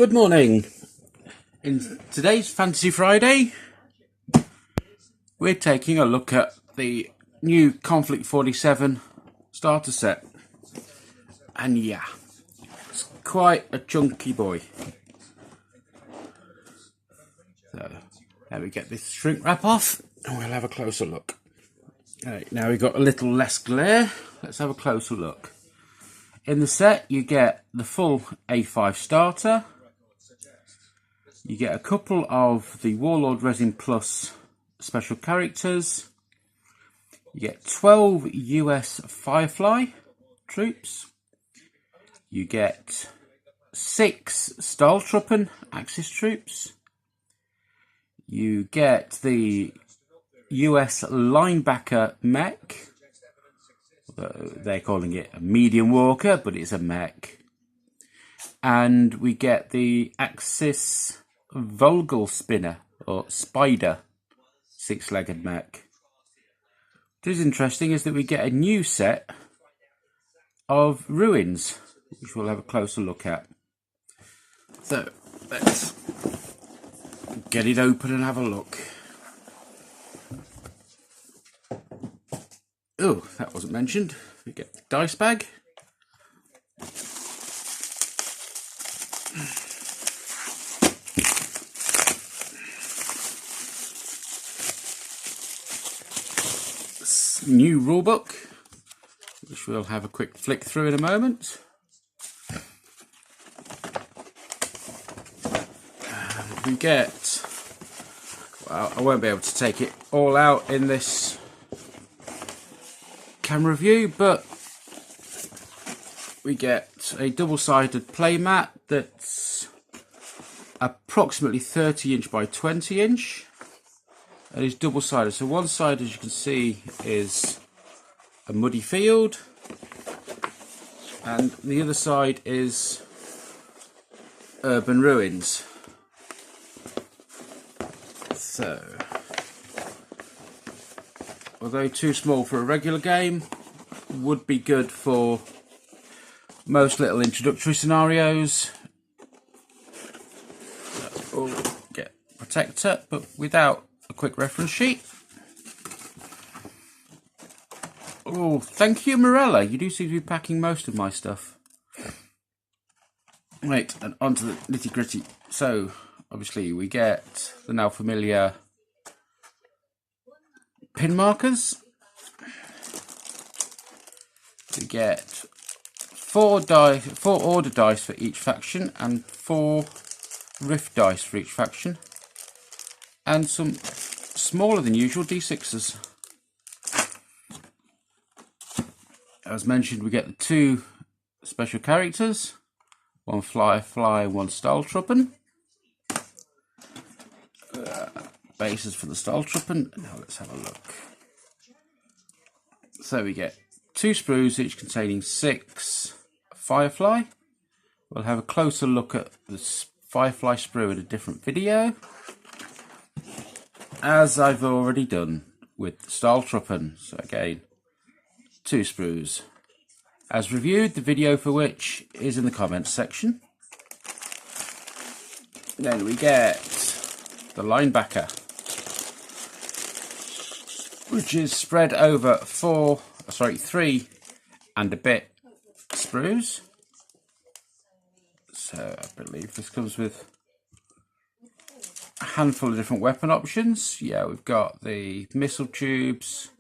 Good morning. In today's Fantasy Friday, we're taking a look at the new Konflikt 47 starter set. And yeah, it's quite a chunky boy. So, now we get this shrink wrap off and we'll have a closer look. Alright, now we've got a little less glare. Let's have a closer look. In the set, you get the full A5 starter. You get a couple of the Warlord Resin Plus special characters. You get 12 US Firefly troops. You get 6 Stahltruppen Axis troops. You get the US Linebacker mech. They're calling it a medium walker, but it's a mech. And we get the Axis Vogelspinne, or spider, 6-legged mech. What is interesting is that we get a new set of ruins, which we'll have a closer look at. So, let's get it open and have a look. Oh, that wasn't mentioned. We get the dice bag. New rulebook, which we'll have a quick flick through in a moment. And we get, well, I won't be able to take it all out in this camera view, but we get a double-sided playmat that's approximately 30 inch by 20 inch. And it's double-sided. So one side, as you can see, is a muddy field, and the other side is urban ruins. So, although too small for a regular game, would be good for most little introductory scenarios. We'll get protector, but without a quick reference sheet. Oh, thank you, Morella. You do seem to be packing most of my stuff. Right, and on to the nitty gritty. So, obviously, we get the now familiar pin markers. We get 4 order dice for each faction and 4 rift dice for each faction. And some smaller than usual D6s. As mentioned, we get the 2 special characters, 1 Firefly, 1 Stahltruppen. Bases for the Stahltruppen. Now let's have a look. So we get 2 sprues, each containing 6 Firefly. We'll have a closer look at the Firefly sprue in a different video, as I've already done with the Stahltruppen. So again, 2 sprues. As reviewed, the video for which is in the comments section. Then we get the Linebacker, which is spread over 3 and a bit sprues. So I believe this comes with a handful of different weapon options. Yeah, we've got the missile tubes,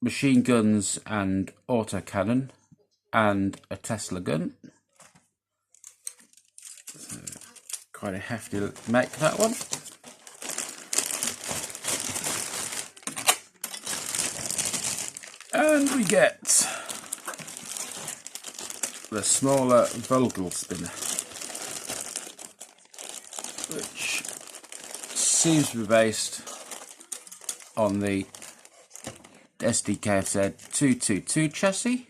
machine guns and autocannon, and a Tesla gun. So, quite a hefty mech, that one. And we get the smaller Vogelspinne, which seems to be based on the SDKFZ 222 chassis,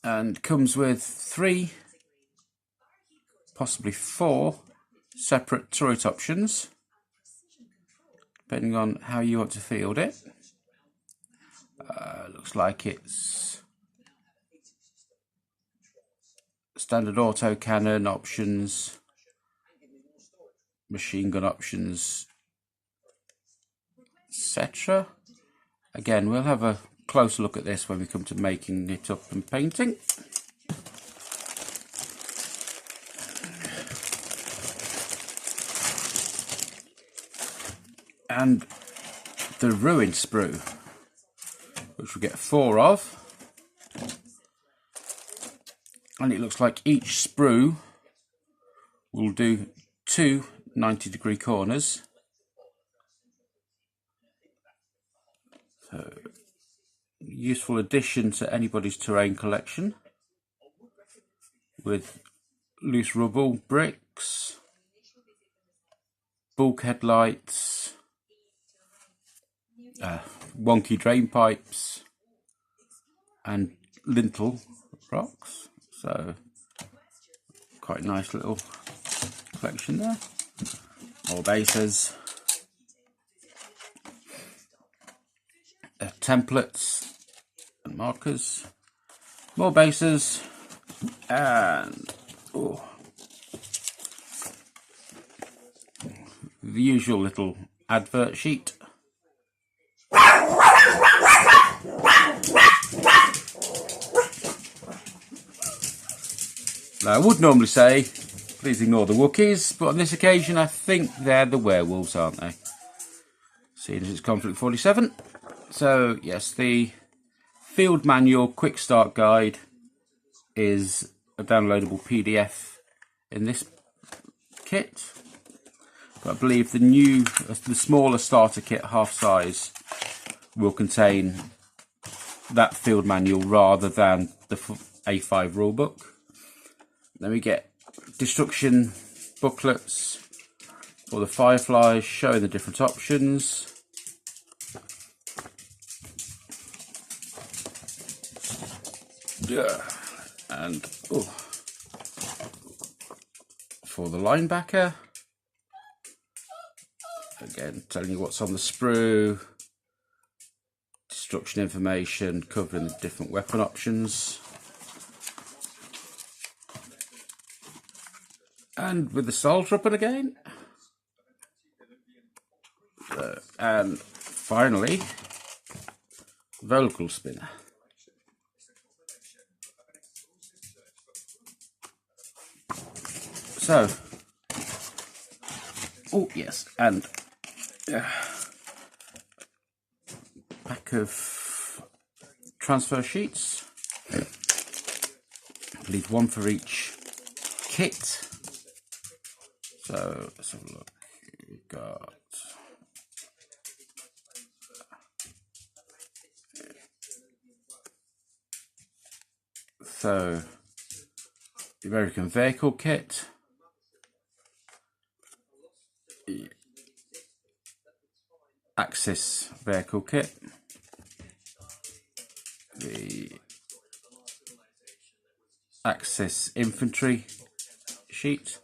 and comes with 3, possibly 4 separate turret options, depending on how you want to field it. Looks like it's standard auto cannon options, machine gun options, etc. Again, we'll have a closer look at this when we come to making it up and painting. And the ruin sprue, which we'll get 4 of. And it looks like each sprue will do 2 90-degree corners. So, useful addition to anybody's terrain collection, with loose rubble, bricks, bulkhead lights, wonky drain pipes, and lintel rocks. So quite a nice little collection there. More bases, templates and markers, more bases, and the usual little advert sheet. Now, I would normally say, please ignore the Wookiees, but on this occasion I think they're the werewolves, aren't they? Seeing as it's Konflikt 47. So, yes, the field manual quick start guide is a downloadable PDF in this kit. But I believe the smaller starter kit, half size, will contain that field manual rather than the A5 rulebook. Then we get destruction booklets for the Fireflies showing the different options. Yeah. And for the Linebacker, again telling you what's on the sprue, destruction information covering the different weapon options. And with the Stahltruppen again. And finally, Vogelspinne. So, yes, and pack of transfer sheets. I believe 1 for each kit. So let's have a look. We've got the American Vehicle Kit, the Axis Vehicle Kit, the Axis Infantry sheet,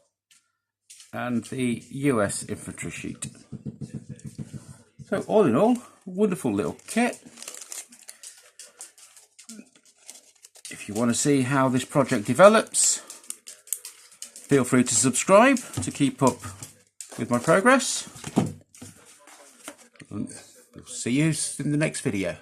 and the US infantry sheet. So all in all, wonderful little kit. If you want to see how this project develops, feel free to subscribe to keep up with my progress. We'll see you in the next video.